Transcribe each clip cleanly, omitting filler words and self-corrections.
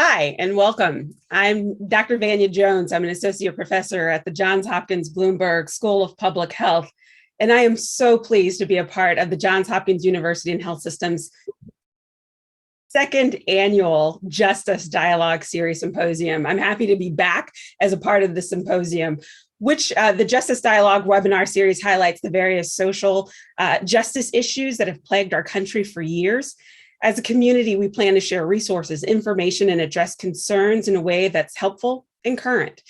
Hi, and welcome. I'm Dr. Vanya Jones. I'm an associate professor at the Johns Hopkins Bloomberg School of Public Health, and I am so pleased to be a part of the Johns Hopkins University and Health System's second annual JustUs Dialogue Series Symposium. I'm happy to be back as a part of the symposium, which the JustUs Dialogue webinar series highlights the various social justice issues that have plagued our country for years. As a community, we plan to share resources, information, and address concerns in a way that's helpful and current.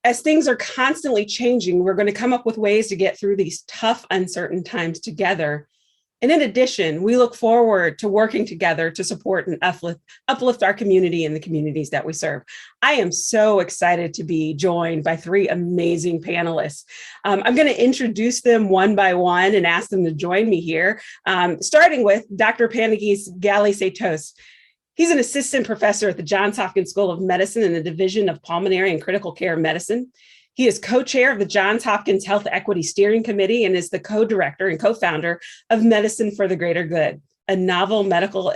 As things are constantly changing, we're going to come up with ways to get through these tough, uncertain times together. And in addition, we look forward to working together to support and uplift our community and the communities that we serve. I am so excited to be joined by three amazing panelists. I'm going to introduce them one by one and ask them to join me here, starting with Dr. Panagis Galiatsatos. He's an assistant professor at the Johns Hopkins School of Medicine in the Division of Pulmonary and Critical Care Medicine. He is co-chair of the Johns Hopkins Health Equity Steering Committee and is the co-director and co-founder of Medicine for the Greater Good, a novel medical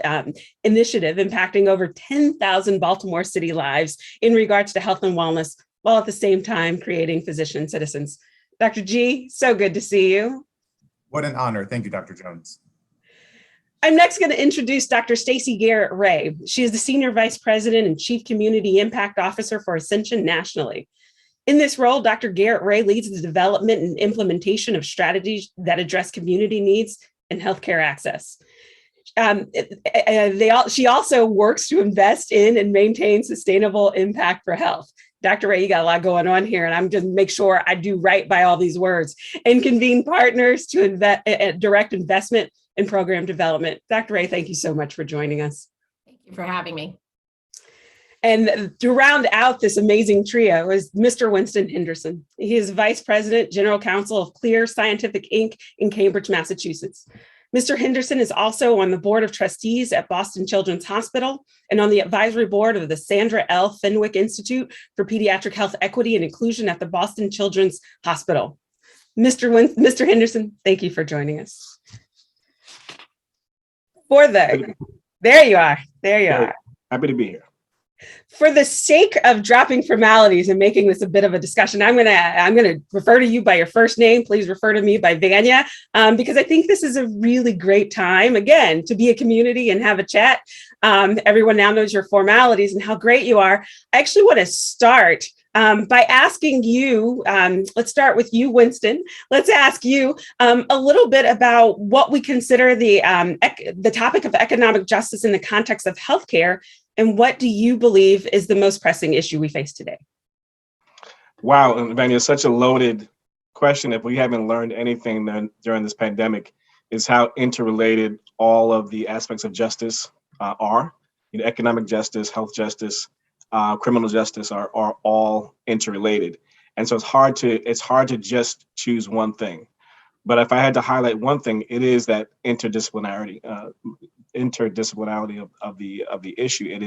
initiative impacting over 10,000 Baltimore City lives in regards to health and wellness, while at the same time creating physician citizens. Dr. G, so good to see you. What an honor. Thank you, Dr. Jones. I'm next going to introduce Dr. Stacy Garrett Ray. She is the Senior Vice President and Chief Community Impact Officer for Ascension nationally. In this role, Dr. Garrett Ray leads the development and implementation of strategies that address community needs and healthcare access. She also works to invest in and maintain sustainable impact for health. Dr. Ray, you got a lot going on here, and I'm just make sure I do right by all these words and convene partners to direct investment and program development. Dr. Ray, thank you so much for joining us. Thank you for having me. And to round out this amazing trio is Mr. Winston Henderson. He is Vice President, General Counsel of Clear Scientific Inc. in Cambridge, Massachusetts. Mr. Henderson is also on the Board of Trustees at Boston Children's Hospital and on the advisory board of the Sandra L. Fenwick Institute for Pediatric Health Equity and Inclusion at the Boston Children's Hospital. Mr. Henderson, thank you for joining us. There you are. Happy to be here. For the sake of dropping formalities and making this a bit of a discussion, I'm gonna refer to you by your first name. Please refer to me by Vanya, because I think this is a really great time, again, to be a community and have a chat. Everyone now knows your formalities and how great you are. I actually want to start by asking you, let's start with you, Winston. Let's ask you a little bit about what we consider the topic of economic justice in the context of healthcare. And what do you believe is the most pressing issue we face today? Wow, Vanya, such a loaded question. If we haven't learned anything then during this pandemic, is how interrelated all of the aspects of justice are. You know, economic justice, health justice, criminal justice are all interrelated. And so it's hard to just choose one thing. But if I had to highlight one thing, it is that interdisciplinarity of the issue. It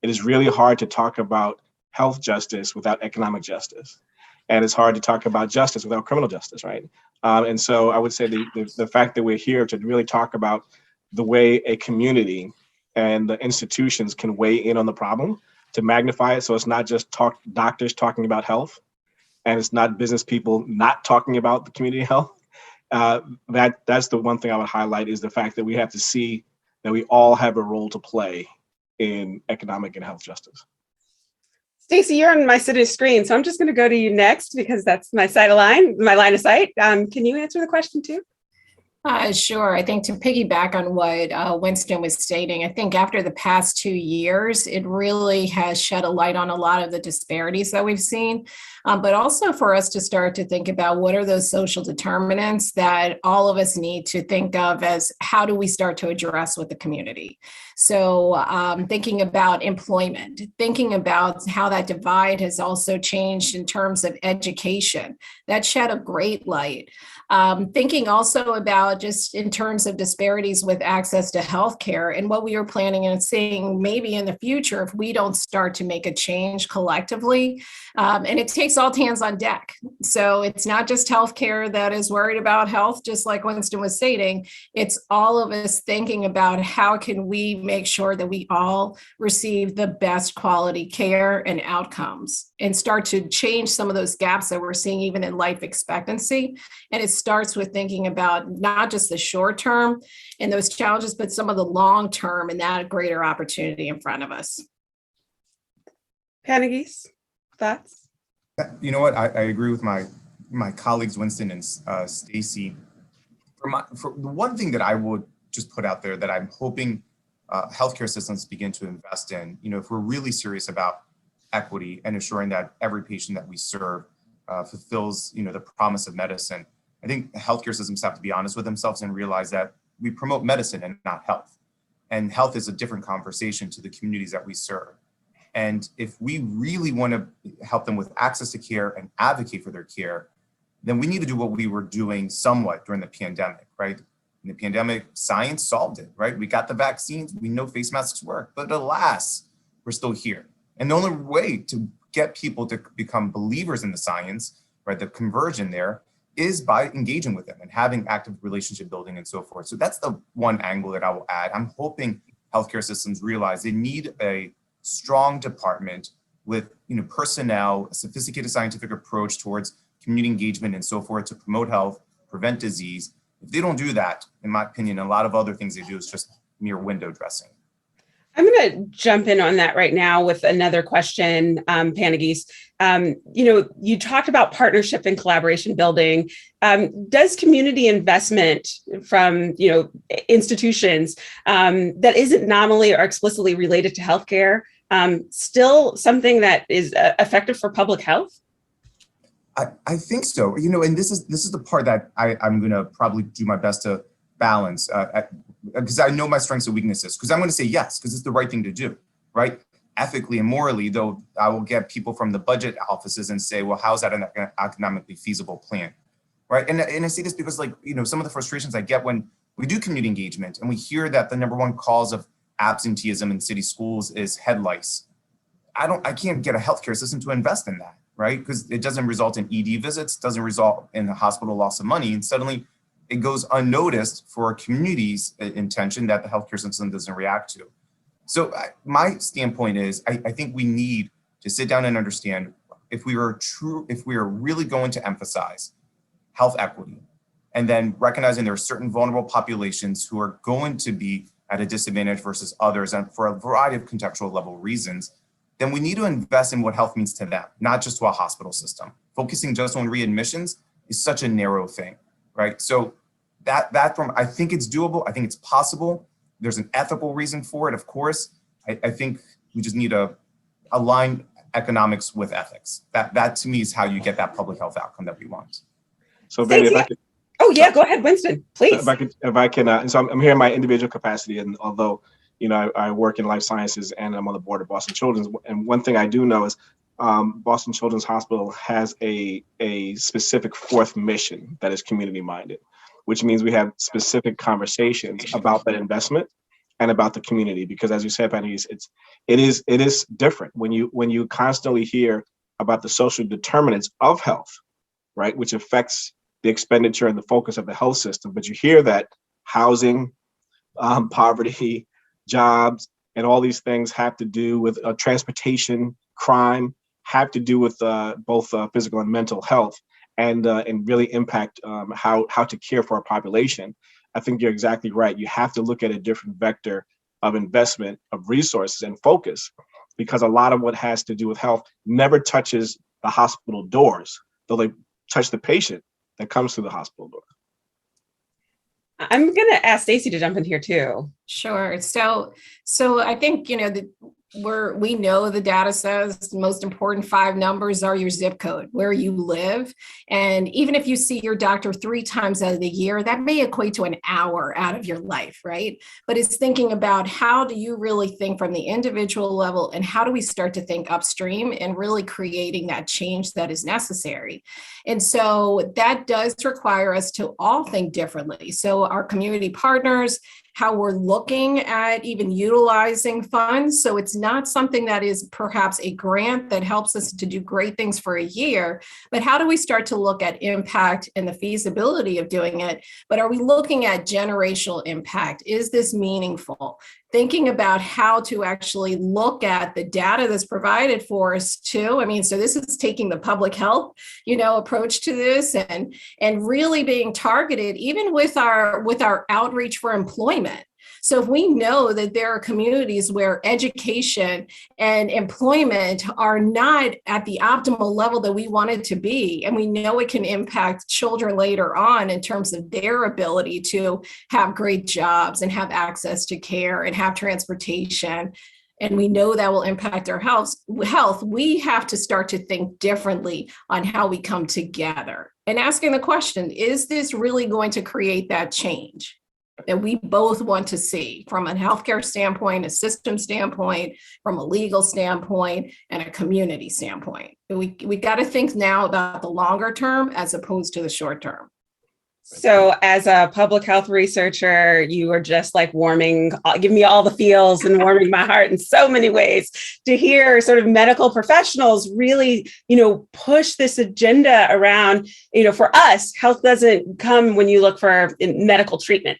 is really hard to talk about health justice without economic justice, and it's hard to talk about justice without criminal justice, right? And so I would say the fact that we're here to really talk about the way a community and the institutions can weigh in on the problem to magnify it, so it's not just doctors talking about health, and it's not business people not talking about the community health. That's the one thing I would highlight, is the fact that we have to see that we all have a role to play in economic and health justice. Stacy, you're on my city screen, so I'm just going to go to you next because that's my line of sight. Can you answer the question too? Sure. I think to piggyback on what Winston was stating, I think after the past 2 years, it really has shed a light on a lot of the disparities that we've seen, but also for us to start to think about what are those social determinants that all of us need to think of as how do we start to address with the community. So thinking about employment, thinking about how that divide has also changed in terms of education, that shed a great light. Thinking also about just in terms of disparities with access to healthcare and what we are planning and seeing maybe in the future if we don't start to make a change collectively. And it takes all hands on deck. So it's not just healthcare that is worried about health, just like Winston was stating. It's all of us thinking about how can we make sure that we all receive the best quality care and outcomes and start to change some of those gaps that we're seeing even in life expectancy. And it starts with thinking about not just the short term and those challenges, but some of the long term and that greater opportunity in front of us. Panagis, thoughts? You know what? I agree with my colleagues, Winston and Stacy. For the one thing that I would just put out there that I'm hoping healthcare systems begin to invest in, if we're really serious about equity and ensuring that every patient that we serve fulfills, the promise of medicine, I think healthcare systems have to be honest with themselves and realize that we promote medicine and not health. And health is a different conversation to the communities that we serve. And if we really want to help them with access to care and advocate for their care, then we need to do what we were doing somewhat during the pandemic, right? In the pandemic, science solved it, right? We got the vaccines, we know face masks work, but alas, we're still here. And the only way to get people to become believers in the science, right, the conversion there, is by engaging with them and having active relationship building and so forth. So that's the one angle that I will add. I'm hoping healthcare systems realize they need a strong department with personnel, a sophisticated scientific approach towards community engagement and so forth to promote health, prevent disease. If they don't do that, in my opinion, a lot of other things they do is just mere window dressing. I'm going to jump in on that right now with another question, Panagis. You talked about partnership and collaboration building. Does community investment from institutions that isn't nominally or explicitly related to healthcare still something that is effective for public health? I think so. And this is the part that I'm going to probably do my best to balance because I know my strengths and weaknesses, because I'm going to say yes, because it's the right thing to do, right? Ethically and morally, though, I will get people from the budget offices and say, well, how's that an economically feasible plan, right? And I say this because some of the frustrations I get when we do community engagement and we hear that the number one cause of absenteeism in city schools is head lice. I can't get a healthcare system to invest in that, right? Because it doesn't result in ED visits, doesn't result in a hospital loss of money, and suddenly it goes unnoticed for a community's intention that the healthcare system doesn't react to. So my standpoint is, I think we need to sit down and understand if we are really going to emphasize health equity, and then recognizing there are certain vulnerable populations who are going to be at a disadvantage versus others, and for a variety of contextual level reasons, then we need to invest in what health means to them, not just to a hospital system. Focusing just on readmissions is such a narrow thing, right? So I think it's doable. I think it's possible. There's an ethical reason for it, of course. I think we just need to align economics with ethics. That to me is how you get that public health outcome that we want. So Vanya, if I could, go ahead, Winston, please. If I can, and so I'm here in my individual capacity, and although I work in life sciences and I'm on the board of Boston Children's, and one thing I do know is Boston Children's Hospital has a specific fourth mission that is community minded, which means we have specific conversations about that investment and about the community. Because as you said, Panagis, it is different when you constantly hear about the social determinants of health, right, which affects the expenditure and the focus of the health system. But you hear that housing, poverty, jobs, and all these things have to do with transportation, crime, have to do with both physical and mental health, and really impact how to care for our population. I think you're exactly right. You have to look at a different vector of investment, of resources and focus, because a lot of what has to do with health never touches the hospital doors, though they touch the patient that comes through the hospital door. I'm going to ask Stacy to jump in here too. Sure. So I think, we know the data says the most important 5 numbers are your zip code, where you live. And even if you see your doctor 3 times out of the year, that may equate to an hour out of your life, right? But it's thinking about how do you really think from the individual level, and how do we start to think upstream and really creating that change that is necessary. And so that does require us to all think differently. So our community partners, how we're looking at even utilizing funds. So it's not something that is perhaps a grant that helps us to do great things for a year, but how do we start to look at impact and the feasibility of doing it? But are we looking at generational impact? Is this meaningful? Thinking about how to actually look at the data that's provided for us too. I mean, so this is taking the public health, approach to this, and really being targeted even with our outreach for employment. So if we know that there are communities where education and employment are not at the optimal level that we want it to be, and we know it can impact children later on in terms of their ability to have great jobs and have access to care and have transportation, and we know that will impact our health, we have to start to think differently on how we come together and asking the question, is this really going to create that change that we both want to see from a healthcare standpoint, a system standpoint, from a legal standpoint, and a community standpoint? We got to think now about the longer term as opposed to the short term. So as a public health researcher, you are just like giving me all the feels and warming my heart in so many ways to hear sort of medical professionals really, push this agenda around, for us, health doesn't come when you look for medical treatment.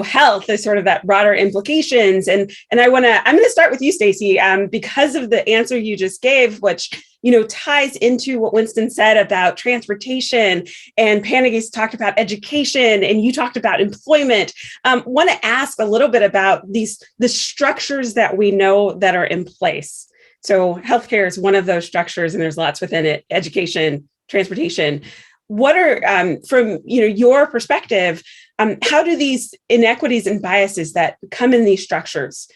Health is sort of that broader implications. And I'm going to start with you, Stacy, because of the answer you just gave, which, ties into what Winston said about transportation, and Panagis talked about education, and you talked about employment. Want to ask a little bit about the structures that we know that are in place. So healthcare is one of those structures, and there's lots within it: education, transportation. What are, from your perspective, how do these inequities and biases that come in these structures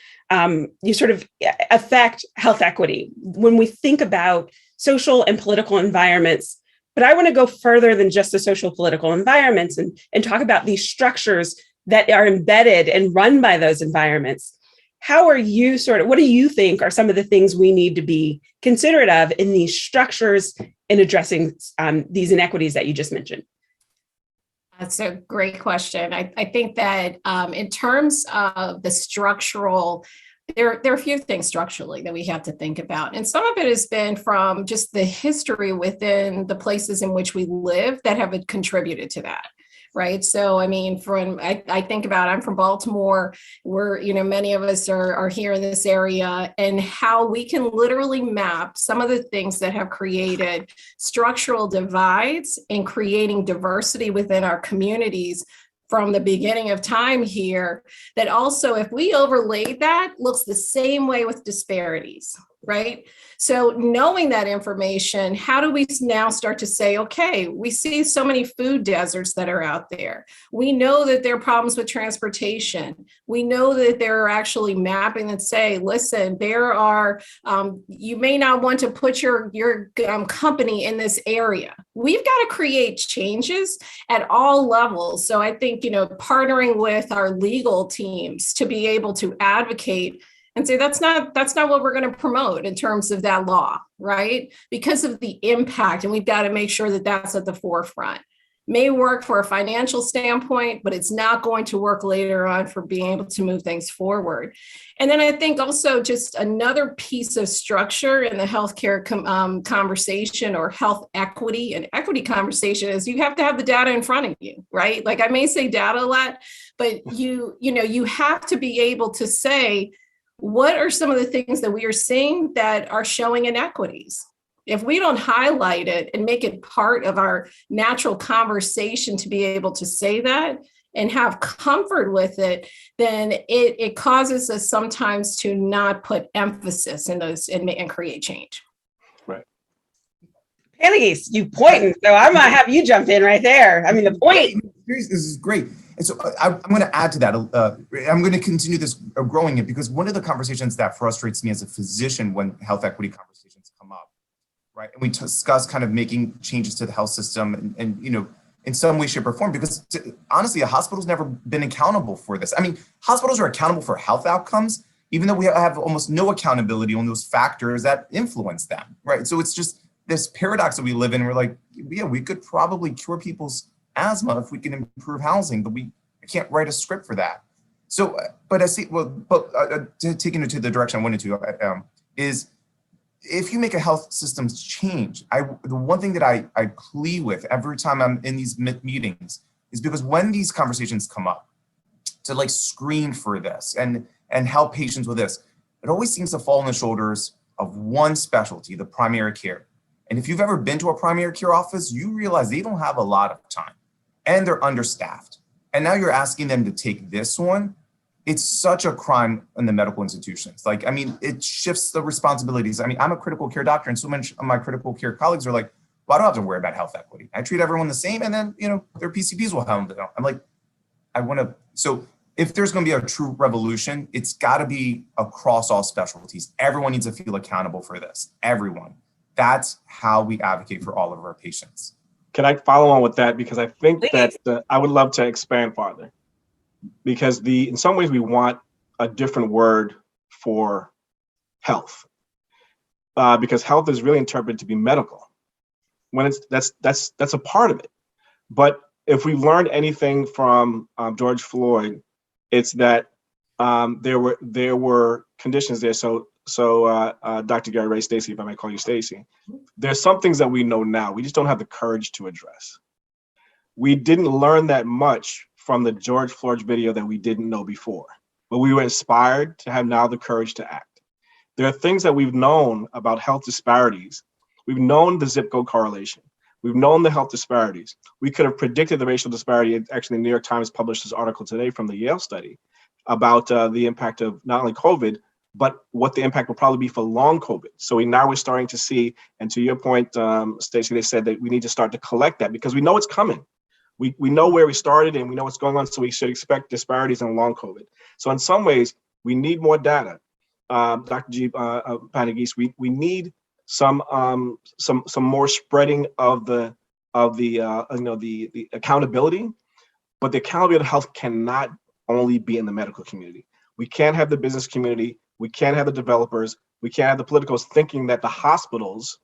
you sort of affect health equity when we think about social and political environments? But I want to go further than just the social political environments and talk about these structures that are embedded and run by those environments. What do you think are some of the things we need to be considerate of in these structures in addressing these inequities that you just mentioned? That's a great question. I think that in terms of the structural, there are a few things structurally that we have to think about. And some of it has been from just the history within the places in which we live that have contributed to that. Right. So, I mean, I think about, I'm from Baltimore, where, many of us are here in this area, and how we can literally map some of the things that have created structural divides in creating diversity within our communities from the beginning of time here, that also, if we overlaid that, looks the same way with disparities, right? So knowing that information, how do we now start to say, okay, we see so many food deserts that are out there. We know that there are problems with transportation. We know that there are actually mapping that say, listen, there are, you may not want to put your company in this area. We've got to create changes at all levels. So I think, partnering with our legal teams to be able to advocate and say, that's not what we're going to promote in terms of that law, right? Because of the impact, and we've got to make sure that that's at the forefront. May work for a financial standpoint, but it's not going to work later on for being able to move things forward. And then I think also just another piece of structure in the healthcare conversation, or health equity and equity conversation, is you have to have the data in front of you, right? Like, I may say data a lot, but you have to be able to say, what are some of the things that we are seeing that are showing inequities? If we don't highlight it and make it part of our natural conversation to be able to say that and have comfort with it, then it causes us sometimes to not put emphasis in those and create change. Right. Panagis, you pointing, so I might have you jump in right there. I mean, the point. This is great. And so I'm going to add to that. I'm going to continue this growing it, because one of the conversations that frustrates me as a physician when health equity conversations come up, right? And we discuss kind of making changes to the health system and you know, in some way, shape, or form, because honestly, a hospital's never been accountable for this. I mean, hospitals are accountable for health outcomes, even though we have almost no accountability on those factors that influence them, right? So it's just this paradox that we live in. We're like, yeah, we could probably cure people's asthma if we can improve housing, but I can't write a script for that. So, but I see, taking it to the direction I wanted to, is if you make a health systems change, the one thing that I plea with every time I'm in these meetings is, because when these conversations come up to like screen for this and help patients with this, it always seems to fall on the shoulders of one specialty, the primary care. And if you've ever been to a primary care office, you realize they don't have a lot of time and they're understaffed. And now you're asking them to take this one. It's such a crime in the medical institutions. Like, I mean, it shifts the responsibilities. I mean, I'm a critical care doctor, and so many of my critical care colleagues are like, well, I don't have to worry about health equity. I treat everyone the same, and then, you know, their PCPs will help them. I'm like, so if there's going to be a true revolution, it's got to be across all specialties. Everyone needs to feel accountable for this. Everyone. That's how we advocate for all of our patients. Can I follow on with that? Because I think that I would love to expand farther. Because in some ways we want a different word for health, because health is really interpreted to be medical. When that's a part of it. But if we learned anything from George Floyd, it's that there were conditions there. So Dr. Garrett Ray, Stacy, if I may call you Stacy, there's some things that we know now. We just don't have the courage to address. We didn't learn that much from the George Floyd video that we didn't know before, but we were inspired to have now the courage to act. There are things that we've known about health disparities. We've known the zip code correlation. We've known the health disparities. We could have predicted the racial disparity. Actually, the New York Times published this article today from the Yale study about the impact of not only COVID, but what the impact will probably be for long COVID. So we're starting to see, and to your point, Stacy, they said that we need to start to collect that because we know it's coming. We know where we started and we know what's going on, so we should expect disparities in long COVID. So in some ways, we need more data. Dr. G. Panagis, we need some more spreading of the accountability, but the accountability of health cannot only be in the medical community. We can't have the business community, we can't have the developers, we can't have the politicals thinking that the hospitals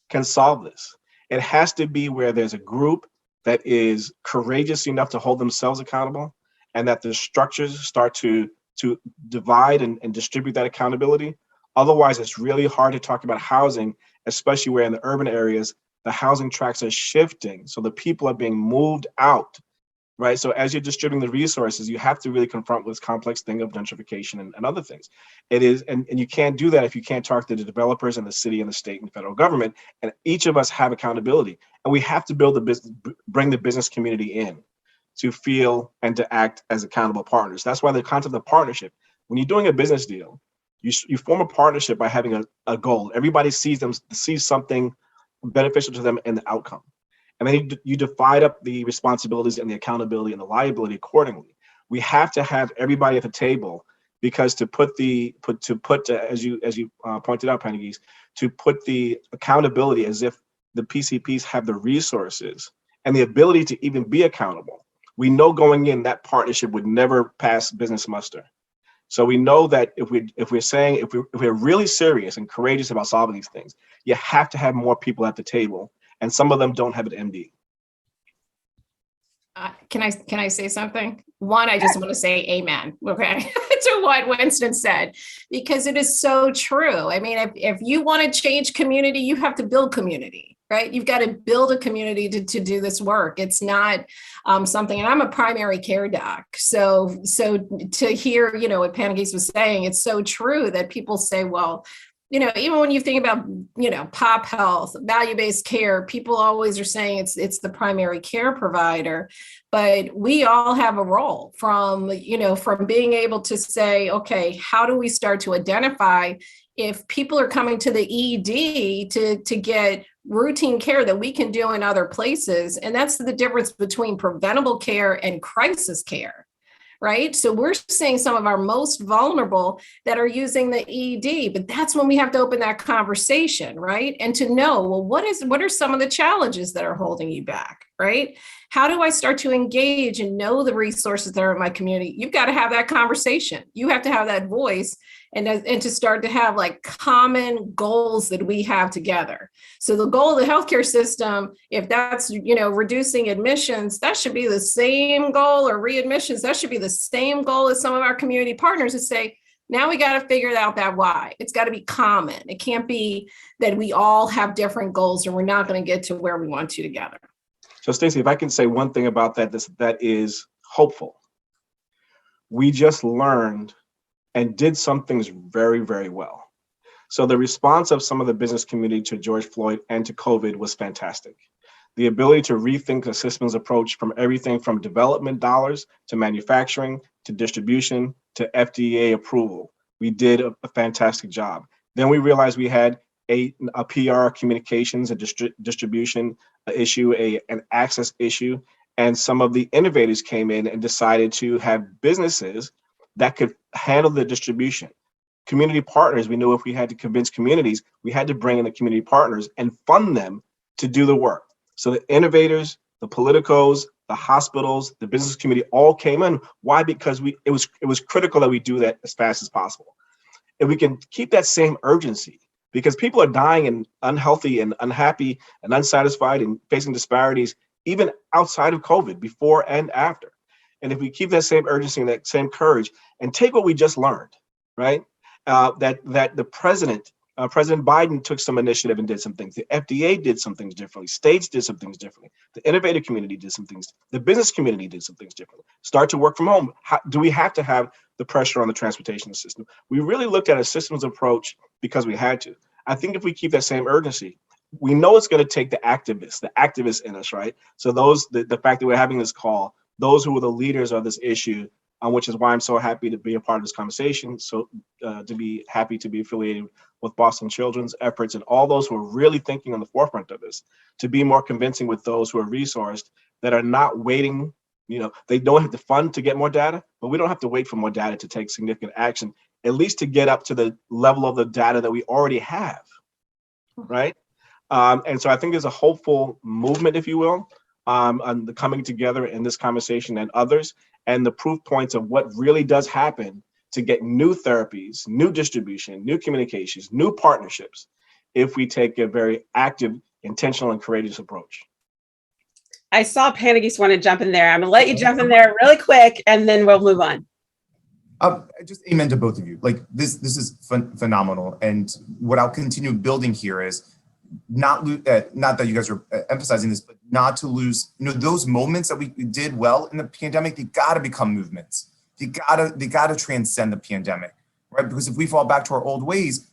can solve this. It has to be where there's a group that is courageous enough to hold themselves accountable, and that the structures start to divide and distribute that accountability. Otherwise, it's really hard to talk about housing, especially where in the urban areas, the housing tracts are shifting. So the people are being moved out, right? So as you're distributing the resources, you have to really confront this complex thing of gentrification and other things. It is, and you can't do that if you can't talk to the developers and the city and the state and the federal government. And each of us have accountability, and we have to build the business, bring the business community in to feel and to act as accountable partners. That's why the concept of partnership, when you're doing a business deal, you form a partnership by having a goal. Everybody sees something beneficial to them in the outcome. And then you divide up the responsibilities and the accountability and the liability accordingly. We have to have everybody at the table, because to put as you pointed out, Panagis, to put the accountability as if the PCPs have the resources and the ability to even be accountable. We know going in that partnership would never pass business muster. So we know that if we're really serious and courageous about solving these things, you have to have more people at the table, and some of them don't have an MD. Can I say something? One, I just want to say amen, okay, to what Winston said, because it is so true. I mean, if you want to change community, you have to build community, right? You've got to build a community to do this work. It's not something, and I'm a primary care doc. So to hear, what Panagis was saying, it's so true that people say, well, even when you think about, pop health, value-based care, people always are saying it's the primary care provider, but we all have a role from being able to say, okay, how do we start to identify if people are coming to the ED to get routine care that we can do in other places. And that's the difference between preventable care and crisis care. Right. So we're seeing some of our most vulnerable that are using the ED, but that's when we have to open that conversation, right? And to know, well, what are some of the challenges that are holding you back, right? How do I start to engage and know the resources that are in my community? You've got to have that conversation. You have to have that voice and to start to have like common goals that we have together. So the goal of the healthcare system, if that's, reducing admissions, that should be the same goal, or readmissions, that should be the same goal as some of our community partners to say, now we got to figure out that why. It's got to be common. It can't be that we all have different goals and we're not going to get to where we want to together. So Stacy, if I can say one thing about that is hopeful. We just learned and did some things very, very well. So the response of some of the business community to George Floyd and to COVID was fantastic. The ability to rethink the systems approach from everything from development dollars to manufacturing to distribution to FDA approval. We did a fantastic job. Then we realized we had a PR communications, a distribution issue, an access issue, and some of the innovators came in and decided to have businesses that could handle the distribution. Community partners, we knew if we had to convince communities, we had to bring in the community partners and fund them to do the work. So the innovators, the politicos, the hospitals, the business community all came in. Why? Because it was critical that we do that as fast as possible. And we can keep that same urgency because people are dying and unhealthy and unhappy and unsatisfied and facing disparities even outside of COVID, before and after. And if we keep that same urgency and that same courage and take what we just learned, right? That the President Biden took some initiative and did some things. The FDA did some things differently. States did some things differently. The innovative community did some things. The business community did some things differently. Start to work from home. Do we have to have the pressure on the transportation system? We really looked at a systems approach because we had to. I think if we keep that same urgency, we know it's going to take the activists in us, right? So the fact that we're having this call, those who are the leaders of this issue, which is why I'm so happy to be a part of this conversation. So to be happy to be affiliated with Boston Children's efforts and all those who are really thinking on the forefront of this, to be more convincing with those who are resourced that are not waiting. They don't have the fund to get more data, but we don't have to wait for more data to take significant action, at least to get up to the level of the data that we already have, right? And so I think there's a hopeful movement, if you will, on the coming together in this conversation and others, and the proof points of what really does happen to get new therapies, new distribution, new communications, new partnerships, if we take a very active, intentional, and courageous approach. I saw Panagis want to jump in there. I'm going to let you jump in there really quick, and then we'll move on. Just amen to both of you. Like this is phenomenal. And what I'll continue building here is not that you guys are emphasizing this, but not to lose, those moments that we did well in the pandemic, they got to become movements. They got to transcend the pandemic, right? Because if we fall back to our old ways,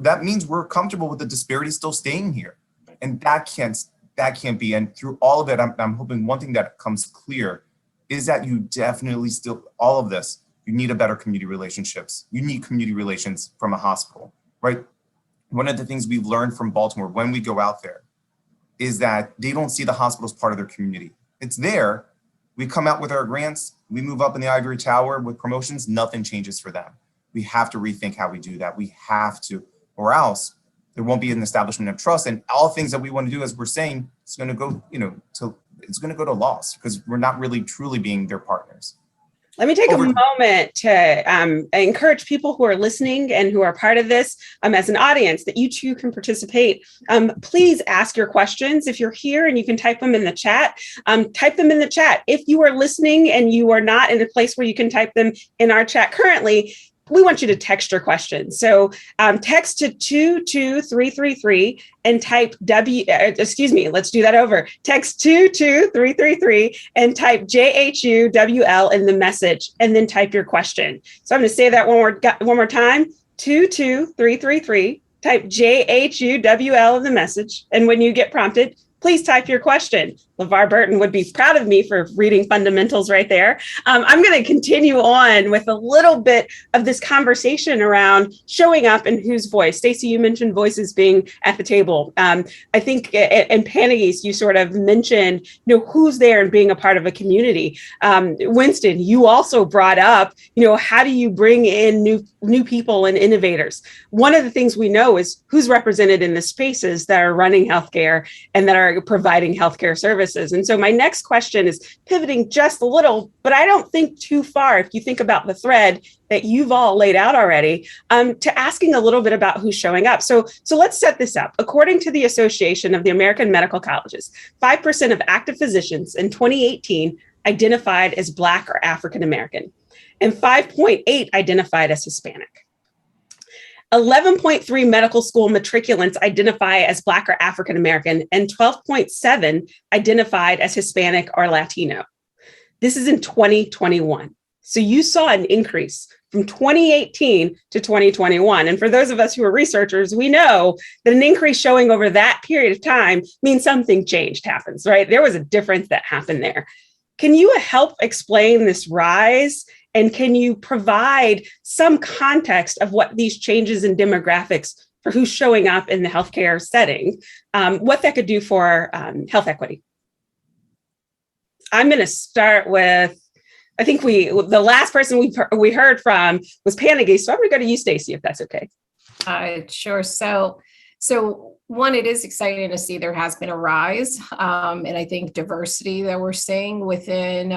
that means we're comfortable with the disparity still staying here. And that can't be. And through all of it, I'm hoping one thing that comes clear is that you definitely still, all of this, you need a better community relationships. You need community relations from a hospital, right? One of the things we've learned from Baltimore when we go out there is that they don't see the hospital as part of their community. It's there. We come out with our grants. We move up in the ivory tower with promotions. Nothing changes for them. We have to rethink how we do that. We have to, or else there won't be an establishment of trust. And all things that we want to do, as we're saying, it's going to go, it's going to go to loss because we're not really truly being their partners. Let me take a moment to encourage people who are listening and who are part of this as an audience that you too can participate. Please ask your questions. If you're here and you can type them in the chat, type them in the chat. If you are listening and you are not in a place where you can type them in our chat currently, we want you to text your questions. So text to 22333 and type let's do that over. Text 22333 and type JHUWL in the message and then type your question. So I'm going to say that one more time, 22333, type JHUWL in the message. And when you get prompted, please type your question. LeVar Burton would be proud of me for reading fundamentals right there. I'm going to continue on with a little bit of this conversation around showing up and whose voice. Stacy, you mentioned voices being at the table. I think in Panagis, you sort of mentioned, who's there and being a part of a community. Winston, you also brought up, how do you bring in new people and innovators? One of the things we know is who's represented in the spaces that are running healthcare and that are providing healthcare services. And so my next question is pivoting just a little, but I don't think too far, if you think about the thread that you've all laid out already, to asking a little bit about who's showing up. So let's set this up. According to the Association of the American Medical Colleges, 5% of active physicians in 2018 identified as Black or African American, and 5.8 identified as Hispanic. 11.3 medical school matriculants identify as Black or African American, and 12.7 identified as Hispanic or Latino. This is in 2021. So you saw an increase from 2018 to 2021. And for those of us who are researchers, we know that an increase showing over that period of time means something changed happens, right? There was a difference that happened there. Can you help explain this rise? And can you provide some context of what these changes in demographics for who's showing up in the healthcare setting, what that could do for health equity? I'm going to start with, I think the last person we heard from was Panagis, so I'm going to go to you, Stacy, if that's okay. Sure. So one, it is exciting to see there has been a rise, and I think diversity that we're seeing within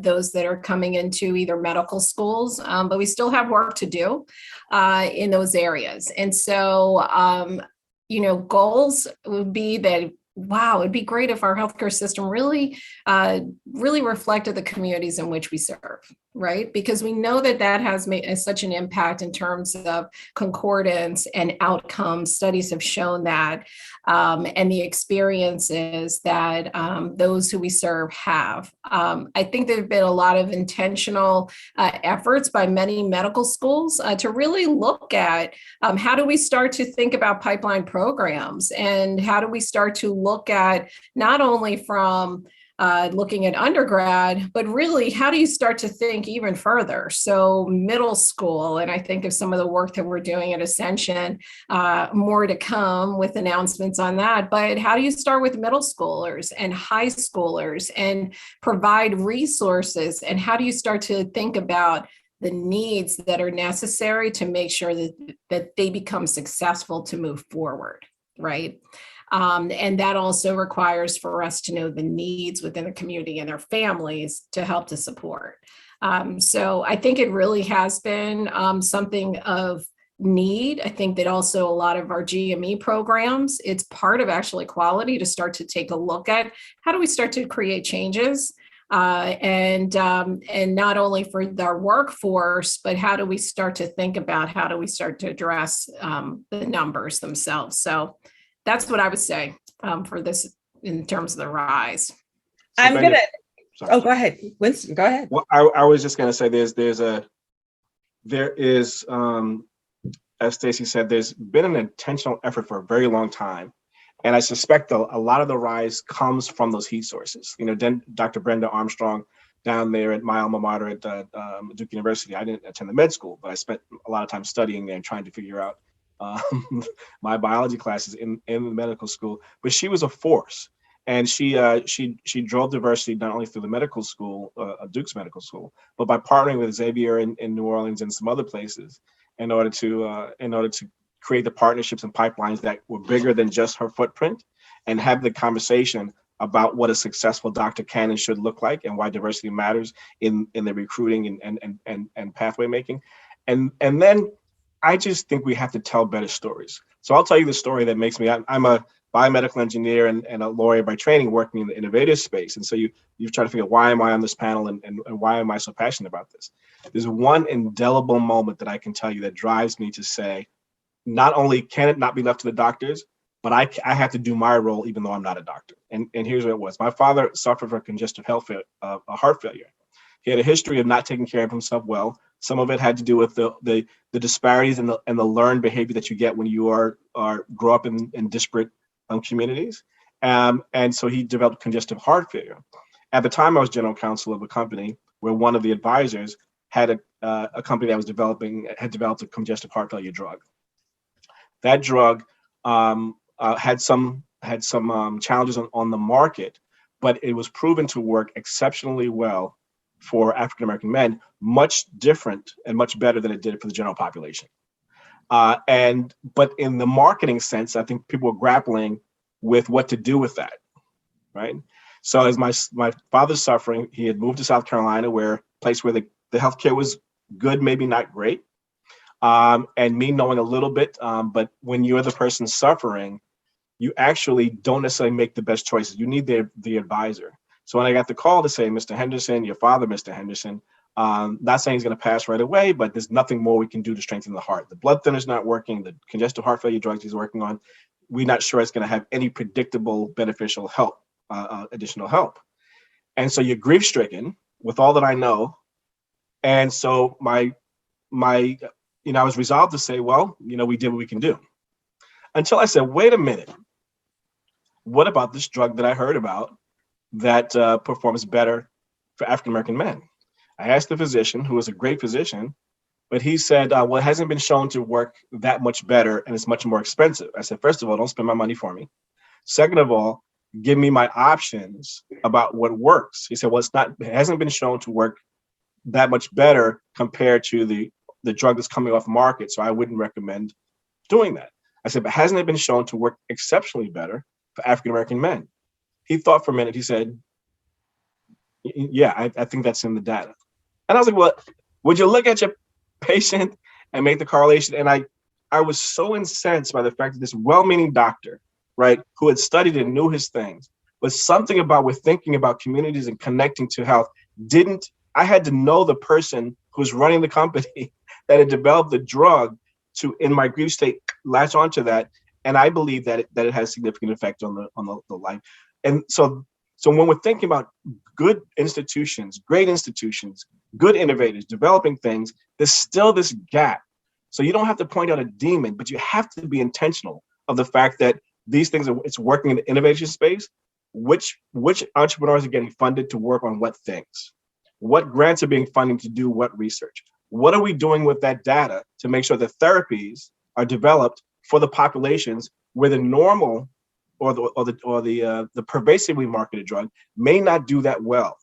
those that are coming into either medical schools, but we still have work to do in those areas. And so, goals would be that, wow, it'd be great if our healthcare system really reflected the communities in which we serve, right? Because we know that has made such an impact in terms of concordance and outcomes. Studies have shown that, and the experiences that those who we serve have. I think there have been a lot of intentional efforts by many medical schools to really look at how do we start to think about pipeline programs, and how do we start to look at not only from looking at undergrad, but really how do you start to think even further? So middle school, and I think of some of the work that we're doing at Ascension, more to come with announcements on that. But how do you start with middle schoolers and high schoolers and provide resources? And how do you start to think about the needs that are necessary to make sure that they become successful to move forward, right? And that also requires for us to know the needs within the community and their families to help to support. So I think it really has been something of need. I think that also a lot of our GME programs, it's part of actually quality to start to take a look at how do we start to create changes, and not only for our workforce, but how do we start to think about how do we start to address the numbers themselves. So that's what I would say for this in terms of the rise. So I'm Vanya, gonna. Oh, go ahead, Winston. Go ahead. Well, I was just gonna say there is as Stacy said, there's been an intentional effort for a very long time, and I suspect a lot of the rise comes from those heat sources. Dr. Brenda Armstrong down there at my alma mater at Duke University. I didn't attend the med school, but I spent a lot of time studying there and trying to figure out my biology classes in the medical school. But she was a force, and she drove diversity not only through the medical school, Duke's medical school, but by partnering with Xavier in New Orleans and some other places in order to create the partnerships and pipelines that were bigger than just her footprint, and have the conversation about what a successful doctor can and should look like, and why diversity matters in the recruiting and pathway making, and then I just think we have to tell better stories. So I'll tell you the story that makes me, I'm a biomedical engineer and a lawyer by training, working in the innovative space. And so you've tried to figure out, why am I on this panel and why am I so passionate about this? There's one indelible moment that I can tell you that drives me to say, not only can it not be left to the doctors, but I have to do my role even though I'm not a doctor. And here's what it was. My father suffered from congestive heart failure. He had a history of not taking care of himself well. Some of it had to do with the disparities and the learned behavior that you get when you grow up in disparate communities. And so he developed congestive heart failure. At the time, I was general counsel of a company where one of the advisors had a company that had developed a congestive heart failure drug. That drug had some challenges on the market, but it was proven to work exceptionally well for African American men, much different and much better than it did for the general population. But in the marketing sense, I think people were grappling with what to do with that, right? So as my father's suffering, he had moved to South Carolina, where a place where the healthcare was good, maybe not great. And me knowing a little bit, but when you're the person suffering, you actually don't necessarily make the best choices. You need the advisor. So when I got the call to say, Mr. Henderson, your father, Mr. Henderson, not saying he's going to pass right away, but there's nothing more we can do to strengthen the heart. The blood thinner's not working. The congestive heart failure drugs he's working on, we're not sure it's going to have any predictable beneficial help, additional help. And so you're grief stricken with all that I know. And so I was resolved to say, well, we did what we can do. Until I said, wait a minute, what about this drug that I heard about that performs better for African-American men? I asked the physician, who was a great physician, but he said, well, it hasn't been shown to work that much better and it's much more expensive. I said, first of all, don't spend my money for me. Second of all, give me my options about what works. He said, well, it hasn't been shown to work that much better compared to the drug that's coming off market, so I wouldn't recommend doing that. I said, but hasn't it been shown to work exceptionally better for African-American men? He thought for a minute, he said, yeah, I think that's in the data. And I was like, well, would you look at your patient and make the correlation? And I was so incensed by the fact that this well-meaning doctor, right, who had studied and knew his things, but something about with thinking about communities and connecting to health I had to know the person who's running the company that had developed the drug to, in my grief state, latch onto that. And I believe that it has significant effect on the life. And so when we're thinking about good institutions, great institutions, good innovators, developing things, there's still this gap. So you don't have to point out a demon, but you have to be intentional of the fact that these things it's working in the innovation space. Which entrepreneurs are getting funded to work on what things? What grants are being funded to do what research? What are we doing with that data to make sure that therapies are developed for the populations where the normal or the pervasively marketed drug may not do that well,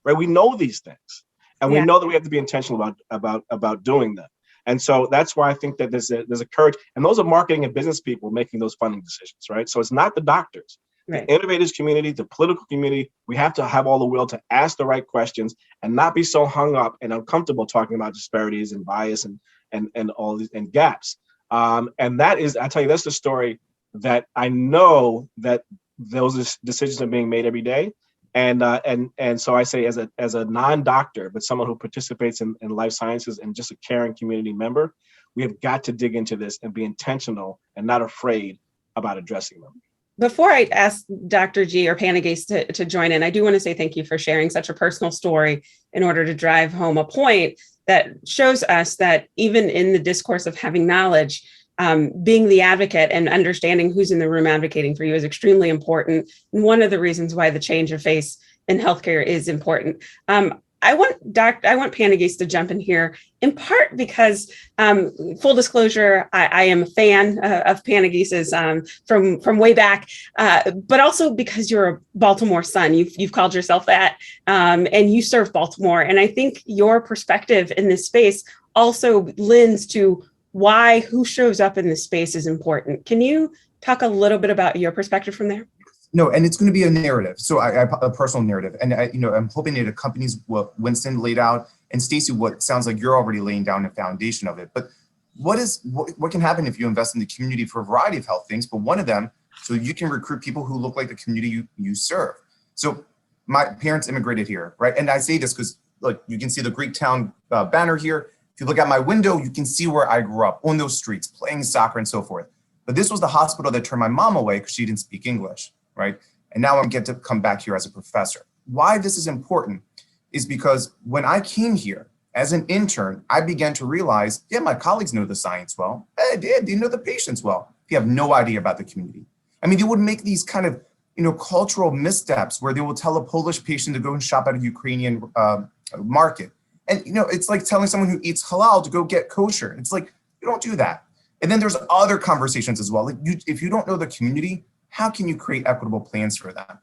right? We know these things, and we know that we have to be intentional about doing them. And so that's why I think that there's a courage, and those are marketing and business people making those funding decisions, right? So it's not the doctors. Right. The innovators community, the political community, we have to have all the will to ask the right questions and not be so hung up and uncomfortable talking about disparities and bias and all these and gaps. And that is, I tell you, that's the story that I know that those decisions are being made every day. And so I say as a non-doctor, but someone who participates in life sciences and just a caring community member, we have got to dig into this and be intentional and not afraid about addressing them. Before I ask Dr. G or Panagis to join in, I do want to say thank you for sharing such a personal story in order to drive home a point that shows us that even in the discourse of having knowledge, being the advocate and understanding who's in the room advocating for you is extremely important. And one of the reasons why the change of face in healthcare is important. I want Panagis to jump in here, in part because, full disclosure, I am a fan of Panagis's from way back, but also because you're a Baltimore son. You've called yourself that, and you serve Baltimore. And I think your perspective in this space also lends to why who shows up in this space is important. Can you talk a little bit about your perspective from there? No, and it's going to be a narrative. So a personal narrative. And I'm hoping it accompanies what Winston laid out, and Stacy, what sounds like you're already laying down a foundation of it. But what can happen if you invest in the community for a variety of health things, but one of them, so you can recruit people who look like the community you serve. So my parents immigrated here, right? And I say this because, look, you can see the Greek town banner here. If you look at my window, you can see where I grew up on those streets, playing soccer and so forth. But this was the hospital that turned my mom away because she didn't speak English. Right? And now I get to come back here as a professor. Why this is important is because when I came here as an intern, I began to realize, yeah, my colleagues know the science well. They know the patients well. They have no idea about the community. I mean, they would make these kind of cultural missteps where they will tell a Polish patient to go and shop at a Ukrainian market. And, it's like telling someone who eats halal to go get kosher. It's like, you don't do that. And then there's other conversations as well. Like if you don't know the community, how can you create equitable plans for them?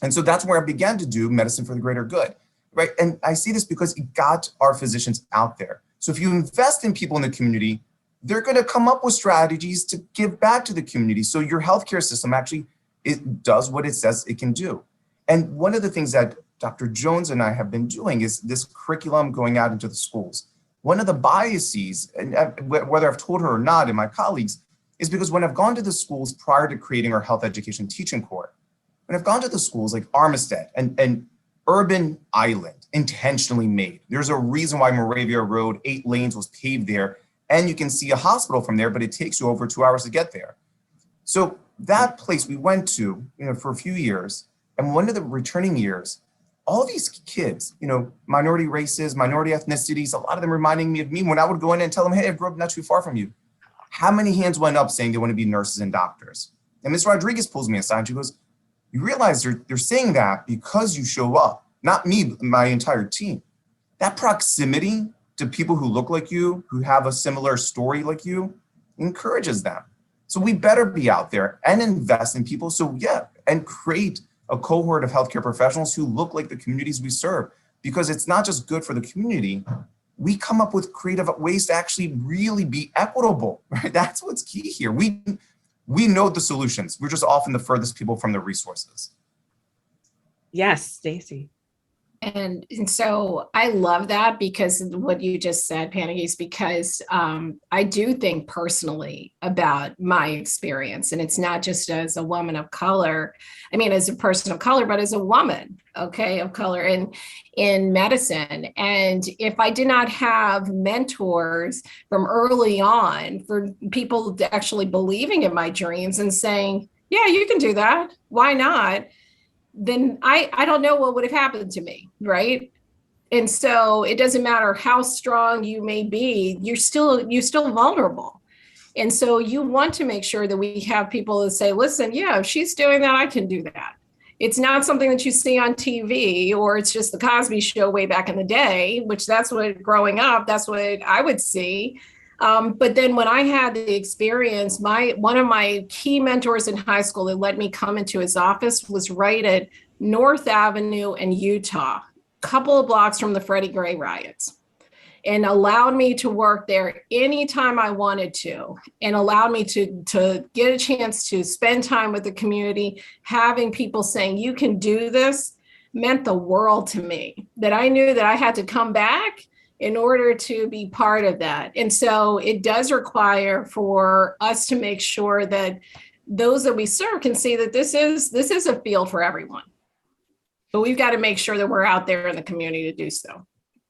And so that's where I began to do medicine for the greater good, right? And I see this because it got our physicians out there. So if you invest in people in the community, they're going to come up with strategies to give back to the community. So your healthcare system actually, it does what it says it can do. And one of the things that Dr. Jones and I have been doing is this curriculum going out into the schools. One of the biases, and whether I've told her or not, and my colleagues, is because when I've gone to the schools prior to creating our health education teaching core, when I've gone to the schools like Armistead and Urban Island, intentionally made. There's a reason why Moravia Road, 8 lanes was paved there, and you can see a hospital from there, but it takes you over 2 hours to get there. So that place we went to, for a few years, and one of the returning years, all these kids, minority races, minority ethnicities, a lot of them reminding me of me when I would go in and tell them, hey, I grew up not too far from you. How many hands went up saying they want to be nurses and doctors? And Ms. Rodriguez pulls me aside and she goes, you realize they're saying that because you show up, not me, but my entire team. That proximity to people who look like you, who have a similar story like you, encourages them. So we better be out there and invest in people. And create a cohort of healthcare professionals who look like the communities we serve, because it's not just good for the community. We come up with creative ways to actually really be equitable, right? That's what's key here. We know the solutions. We're just often the furthest people from the resources. Yes, Stacy. And so I love that because what you just said, Panagis, because I do think personally about my experience, and it's not just as a woman of color. I mean, as a person of color, but as a woman, of color in medicine. And if I did not have mentors from early on for people actually believing in my dreams and saying, yeah, you can do that. Why not? Then I don't know what would have happened to me, right? And so it doesn't matter how strong you may be, you're still vulnerable. And so you want to make sure that we have people that say, listen, yeah, if she's doing that, I can do that. It's not something that you see on TV, or it's just the Cosby Show way back in the day, which that's what growing up, that's what I would see. But then when I had the experience, one of my key mentors in high school that let me come into his office was right at North Avenue in Utah, a couple of blocks from the Freddie Gray riots, and allowed me to work there anytime I wanted to, and allowed me to get a chance to spend time with the community. Having people saying, you can do this, meant the world to me, that I knew that I had to come back in order to be part of that. And so it does require for us to make sure that those that we serve can see that this is a field for everyone. But we've got to make sure that we're out there in the community to do so.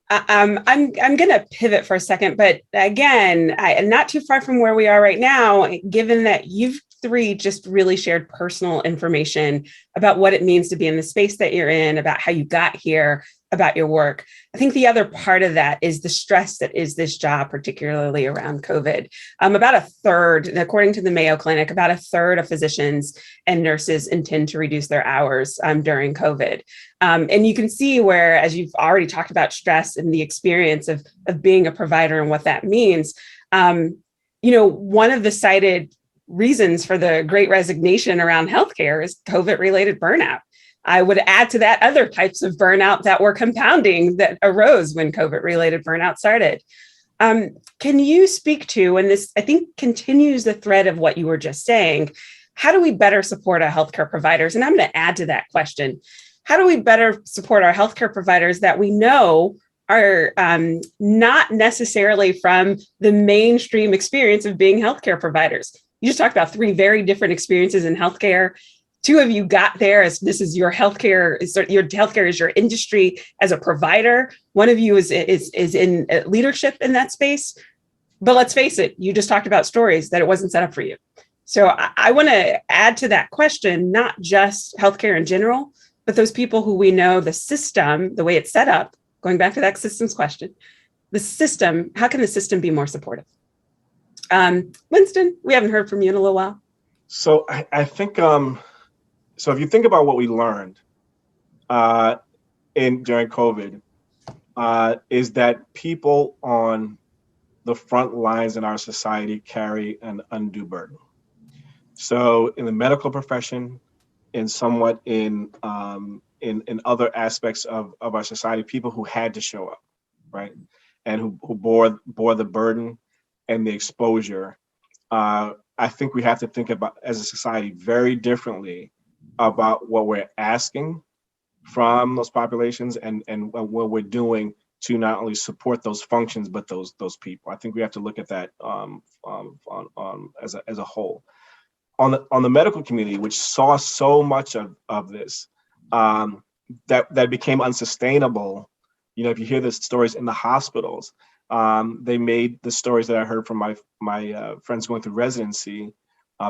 I'm going to pivot for a second, but again, not too far from where we are right now, given that you've 3 just really shared personal information about what it means to be in the space that you're in, about how you got here, about your work. I think the other part of that is the stress that is this job, particularly around COVID. About a third, according to the Mayo Clinic, about a third of physicians and nurses intend to reduce their hours during COVID. And you can see where, as you've already talked about stress and the experience of being a provider and what that means, one of the cited reasons for the great resignation around healthcare is COVID-related burnout. I would add to that other types of burnout that were compounding that arose when COVID-related burnout started. Can you speak to, and this, I think, continues the thread of what you were just saying, how do we better support our healthcare providers? And I'm going to add to that question. How do we better support our healthcare providers that we know are not necessarily from the mainstream experience of being healthcare providers? You just talked about 3 very different experiences in healthcare. 2 of you got there as this is your healthcare. Your healthcare is your industry as a provider. One of you is in leadership in that space. But let's face it, you just talked about stories that it wasn't set up for you. So I want to add to that question, not just healthcare in general, but those people who we know the system, the way it's set up, going back to that systems question, the system, how can the system be more supportive? Winston, we haven't heard from you in a little while. So I think So if you think about what we learned during COVID, is that people on the front lines in our society carry an undue burden. So in the medical profession, and somewhat in other aspects of our society, people who had to show up, right, and who bore the burden and the exposure. I think we have to think about, as a society, very differently about what we're asking from those populations and what we're doing to not only support those functions but those people. I think we have to look at that as a whole. On the medical community, which saw so much of this, that became unsustainable. You know, if you hear the stories in the hospitals, they made the stories that I heard from my friends going through residency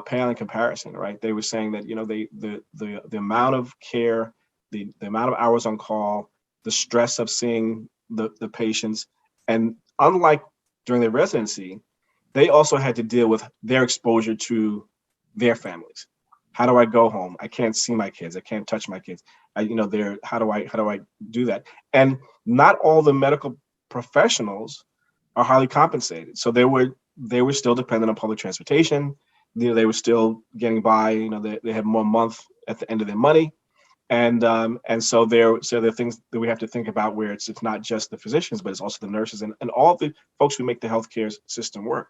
pale in comparison, right? They were saying that, you know, the amount of care, the amount of hours on call, the stress of seeing the patients, and unlike during their residency, they also had to deal with their exposure to their families. How do I go home? I can't see my kids. I can't touch my kids. How do I do that? And not all the medical professionals are highly compensated. So they were still dependent on public transportation. You know, they were still getting by. You know, they had 1 month at the end of their money, and so there are things that we have to think about where it's not just the physicians, but it's also the nurses and all the folks who make the healthcare system work.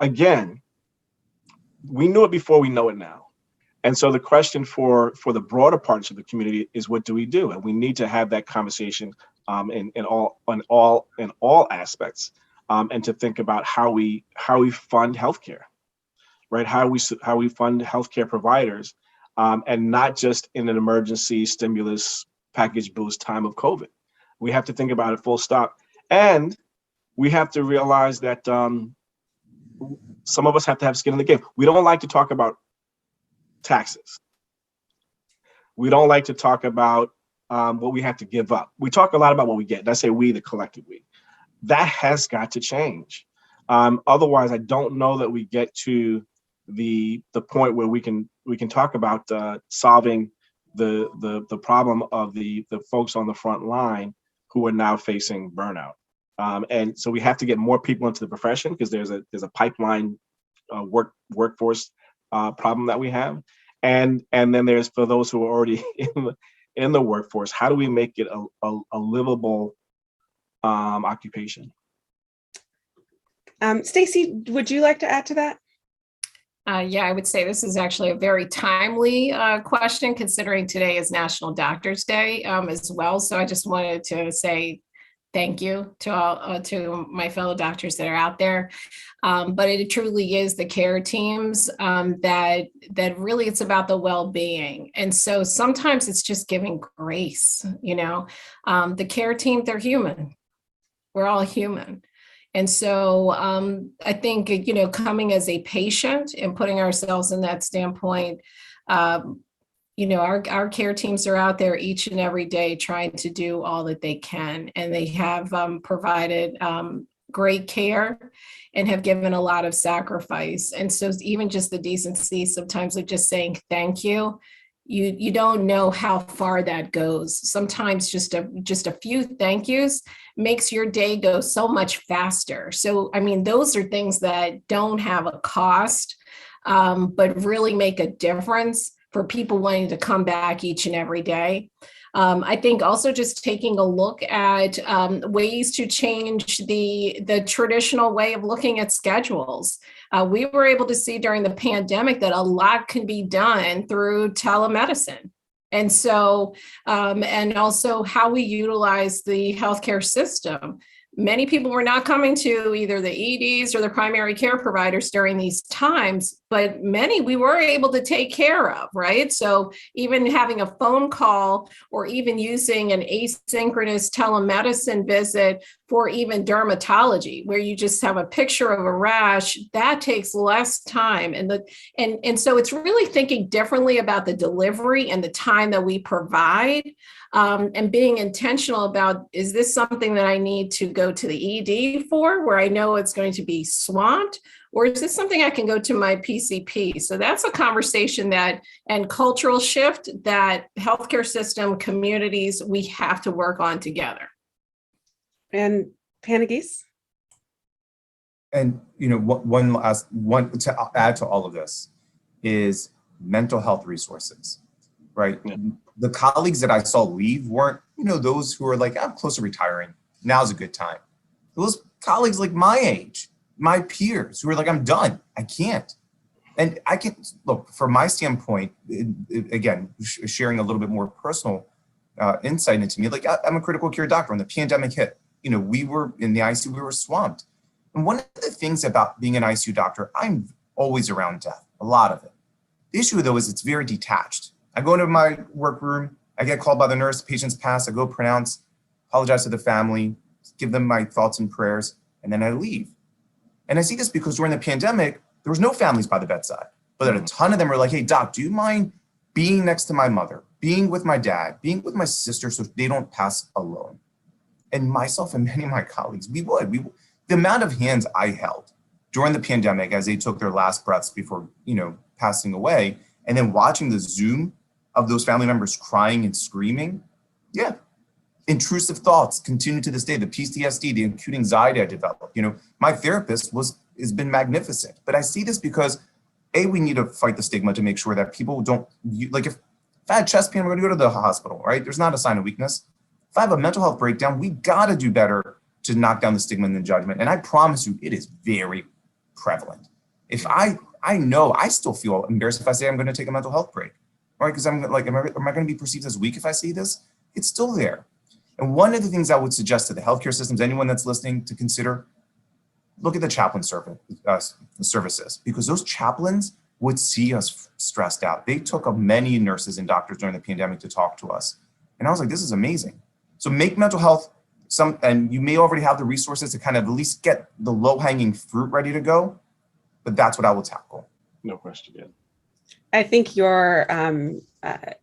Again, we knew it before, we know it now. And so the question for the broader parts of the community is, what do we do? And we need to have that conversation in all aspects, and to think about how we fund healthcare, right? How we fund healthcare providers, and not just in an emergency stimulus package boost time of COVID. We have to think about it full stop, and we have to realize that some of us have to have skin in the game. We don't like to talk about taxes. We don't like to talk about what we have to give up. We talk a lot about what we get. And I say we, the collective we. That has got to change. Otherwise, I don't know that we get to the point where we can talk about solving the problem of the folks on the front line who are now facing burnout. And so we have to get more people into the profession, because there's a pipeline workforce problem that we have, and then there's, for those who are already in the workforce, how do we make it a livable occupation? Stacy, would you like to add to that? Yeah, I would say this is actually a very timely question, considering today is National Doctors Day as well. So I just wanted to say thank you to all to my fellow doctors that are out there. But it truly is the care teams that really, it's about the well-being. And so sometimes it's just giving grace, you know. The care team, they're human. We're all human. And so I think, you know, coming as a patient and putting ourselves in that standpoint, you know, our care teams are out there each and every day trying to do all that they can. And they have provided great care and have given a lot of sacrifice. And so even just the decency sometimes of just saying thank you, you don't know how far that goes. Sometimes just a few thank yous makes your day go so much faster. So, I mean, those are things that don't have a cost, but really make a difference for people wanting to come back each and every day. I think also just taking a look at ways to change the traditional way of looking at schedules. We were able to see during the pandemic that a lot can be done through telemedicine. And so, and also how we utilize the healthcare system. Many people were not coming to either the EDs or the primary care providers during these times, but many we were able to take care of, right? So even having a phone call or even using an asynchronous telemedicine visit for even dermatology, where you just have a picture of a rash, that takes less time. And so it's really thinking differently about the delivery and the time that we provide. And being intentional about, is this something that I need to go to the ED for, where I know it's going to be swamped, Or is this something I can go to my PCP? So that's a conversation and cultural shift that healthcare system, communities, we have to work on together. And Panagis? And one to add to all of this is mental health resources, right? Yeah. The colleagues that I saw leave weren't, those who are like, I'm close to retiring. Now's a good time. Those colleagues like my age, my peers who are like, I'm done. I can't. And I can look from my standpoint, again, sharing a little bit more personal insight into me. Like I'm a critical care doctor. When the pandemic hit, we were in the ICU, we were swamped. And one of the things about being an ICU doctor, I'm always around death, a lot of it. The issue though is it's very detached. I go into my workroom, I get called by the nurse, patients pass, I go pronounce, apologize to the family, give them my thoughts and prayers, and then I leave. And I see this because during the pandemic, there was no families by the bedside, but a ton of them were like, hey doc, do you mind being next to my mother, being with my dad, being with my sister so they don't pass alone? And myself and many of my colleagues, we would. The amount of hands I held during the pandemic as they took their last breaths before, passing away, and then watching the Zoom of those family members crying and screaming, yeah. Intrusive thoughts continue to this day. The PTSD, the acute anxiety I developed. My therapist has been magnificent, but I see this because we need to fight the stigma to make sure that people don't like if I had chest pain, we're going to go to the hospital, right? There's not a sign of weakness. If I have a mental health breakdown, we got to do better to knock down the stigma and the judgment. And I promise you, it is very prevalent. If I know, I still feel embarrassed if I say I'm going to take a mental health break, right? Because I'm like, am I going to be perceived as weak if I say this? It's still there. And one of the things I would suggest to the healthcare systems, anyone that's listening, to consider, look at the chaplain services, because those chaplains would see us stressed out. They took many nurses and doctors during the pandemic to talk to us. And I was like, this is amazing. So make mental health and you may already have the resources to kind of at least get the low-hanging fruit ready to go, but that's what I will tackle. No question, yeah. I think your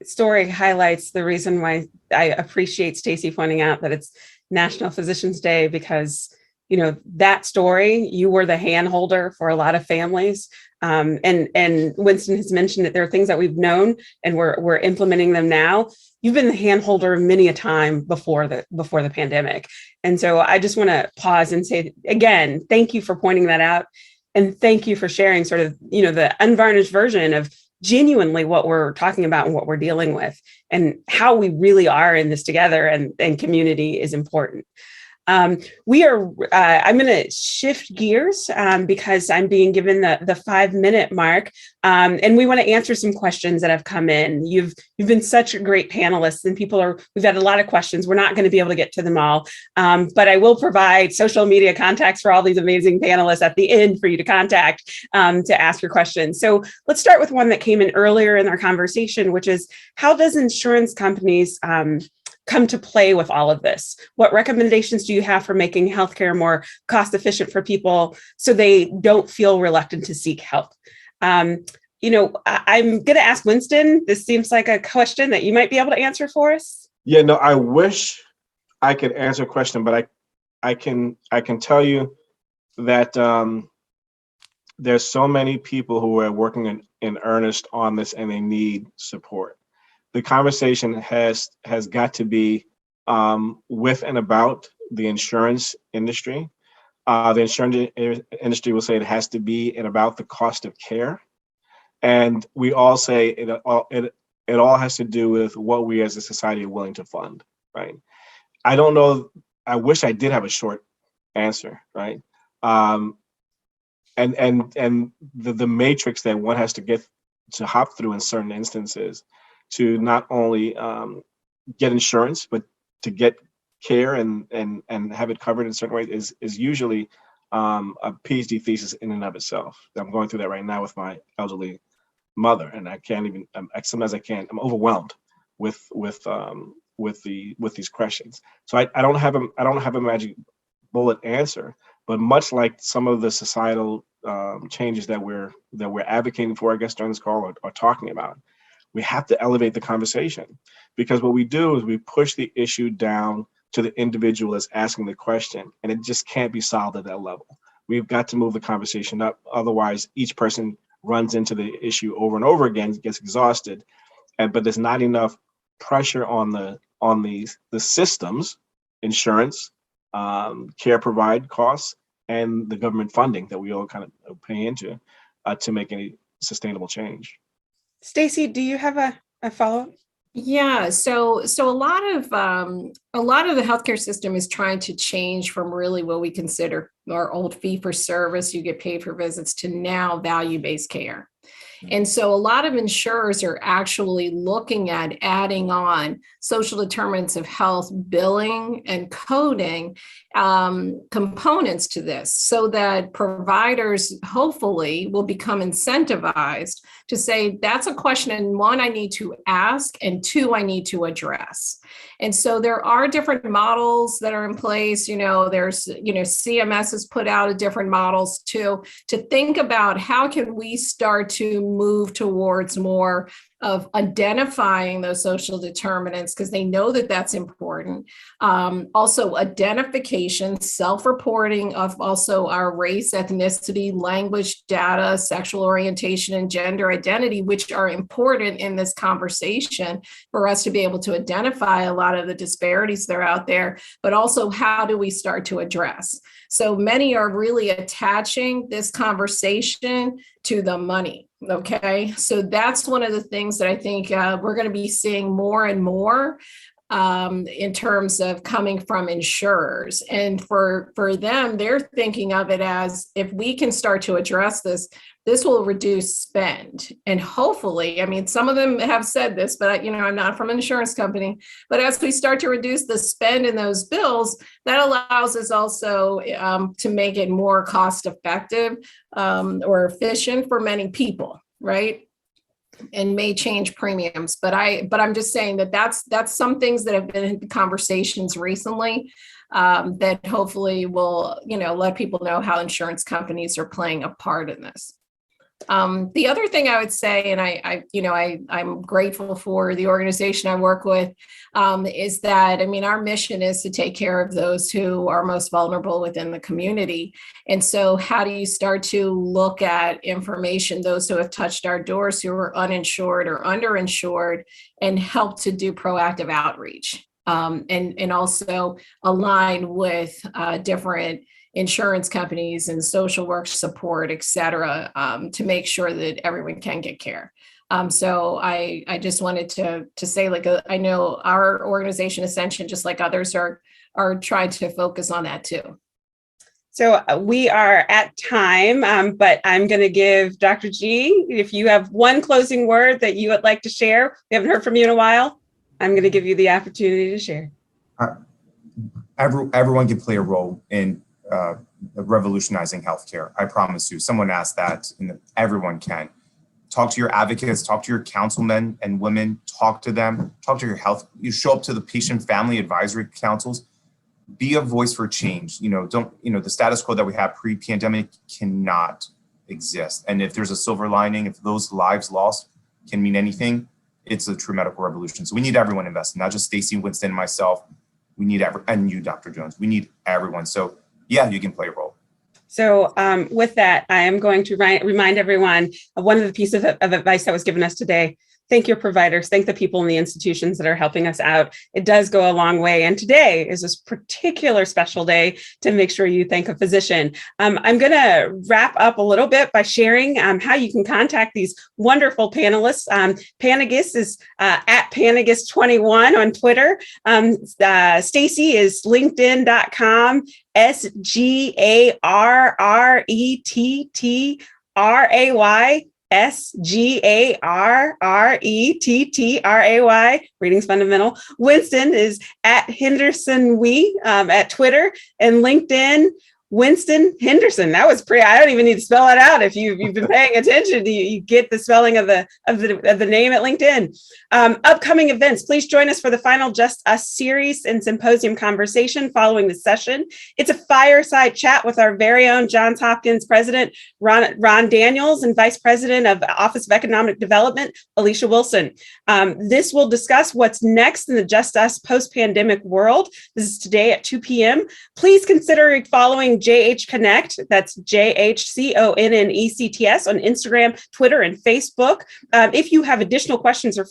story highlights the reason why I appreciate Stacy pointing out that it's National Physicians Day, because that story, you were the hand holder for a lot of families. And Winston has mentioned that there are things that we've known and we're implementing them now. You've been the hand holder many a time before the pandemic. And so I just want to pause and say again, thank you for pointing that out. And thank you for sharing sort of, the unvarnished version of genuinely what we're talking about and what we're dealing with and how we really are in this together, and community is important. I'm going to shift gears because I'm being given the 5-minute mark, and we want to answer some questions that have come in. You've been such great panelists, and we've had a lot of questions. We're not going to be able to get to them all, but I will provide social media contacts for all these amazing panelists at the end for you to contact to ask your questions. So let's start with one that came in earlier in our conversation, which is, how does insurance companies come to play with all of this? What recommendations do you have for making healthcare more cost efficient for people so they don't feel reluctant to seek help? I'm going to ask Winston. This seems like a question that you might be able to answer for us. Yeah, no, I wish I could answer a question, but I can tell you that there's so many people who are working in earnest on this, and they need support. The conversation has got to be with and about the insurance industry. The insurance industry will say it has to be and about the cost of care. And we all say it all has to do with what we as a society are willing to fund, right? I don't know. I wish I did have a short answer, right? And the matrix that one has to get to hop through in certain instances to not only get insurance, but to get care and have it covered in certain ways is usually a PhD thesis in and of itself. I'm going through that right now with my elderly mother, and I can't even. Sometimes I can't. I'm overwhelmed with these questions. So I don't have a magic bullet answer, but much like some of the societal changes that we're advocating for, I guess during this call or talking about, we have to elevate the conversation, because what we do is we push the issue down to the individual that's asking the question, and it just can't be solved at that level. We've got to move the conversation up. Otherwise, each person runs into the issue over and over again, gets exhausted, but there's not enough pressure on the systems, insurance, care provide costs, and the government funding that we all kind of pay into to make any sustainable change. Stacy, do you have a follow-up? Yeah, so a lot of the healthcare system is trying to change from really what we consider our old fee for service, you get paid for visits, to now value-based care. And so a lot of insurers are actually looking at adding on social determinants of health billing and coding components to this, so that providers hopefully will become incentivized to say, that's a question, and one, I need to ask, and two, I need to address. And so there are different models that are in place. There's, CMS has put out different models to think about how can we start to move towards more of identifying those social determinants, because they know that that's important. Also identification, self-reporting of also our race, ethnicity, language, data, sexual orientation, and gender identity, which are important in this conversation for us to be able to identify a lot of the disparities that are out there, but also how do we start to address? So many are really attaching this conversation to the money. Okay, so that's one of the things that I think we're going to be seeing more and more in terms of coming from insurers. And for them, they're thinking of it as, if we can start to address this, this will reduce spend. And hopefully, some of them have said this, but I'm not from an insurance company, but as we start to reduce the spend in those bills, that allows us also to make it more cost effective or efficient for many people, right? And may change premiums, but I'm just saying that's some things that have been in conversations recently that hopefully will let people know how insurance companies are playing a part in this. The other thing I would say, and I'm grateful for the organization I work with, is that, our mission is to take care of those who are most vulnerable within the community. And so how do you start to look at information, those who have touched our doors, who are uninsured or underinsured, and help to do proactive outreach, and also align with different insurance companies and social work support, et cetera, to make sure that everyone can get care. So I just wanted to say, I know our organization, Ascension, just like others, are trying to focus on that too. So we are at time, but I'm going to give Dr. G, if you have one closing word that you would like to share. We haven't heard from you in a while. I'm going to give you the opportunity to share. Everyone can play a role in revolutionizing healthcare. I promise you. Someone asked that, and everyone can. Talk to your advocates, talk to your councilmen and women, talk to them, talk to your health. You show up to the patient family advisory councils, be a voice for change. The status quo that we have pre-pandemic cannot exist. And if there's a silver lining, if those lives lost can mean anything, it's a true medical revolution. So we need everyone invested, not just Stacy, Winston, and myself. We need and you, Dr. Jones. We need everyone. So yeah, you can play a role. So with that, I am going to remind everyone of one of the pieces of advice that was given us today. Thank your providers. Thank the people in the institutions that are helping us out. It does go a long way. And today is this particular special day to make sure you thank a physician. I'm going to wrap up a little bit by sharing how you can contact these wonderful panelists. Panagis is at Panagis21 on Twitter. Stacy is linkedin.com, SGARRETTRAY. SGARRETTRAY, Reading's Fundamental. Winston is at Henderson at Twitter and LinkedIn. Winston Henderson. That was I don't even need to spell it out. If you've been paying attention, you get the spelling of the name at LinkedIn. Upcoming events. Please join us for the final Just Us series and symposium conversation following the session. It's a fireside chat with our very own Johns Hopkins President Ron Daniels and Vice President of Office of Economic Development Alicia Wilson. This will discuss what's next in the Just Us post-pandemic world. This is today at 2 p.m. Please consider following following JH Connect. That's JHCONNECTS on Instagram, Twitter, and Facebook. If you have additional questions or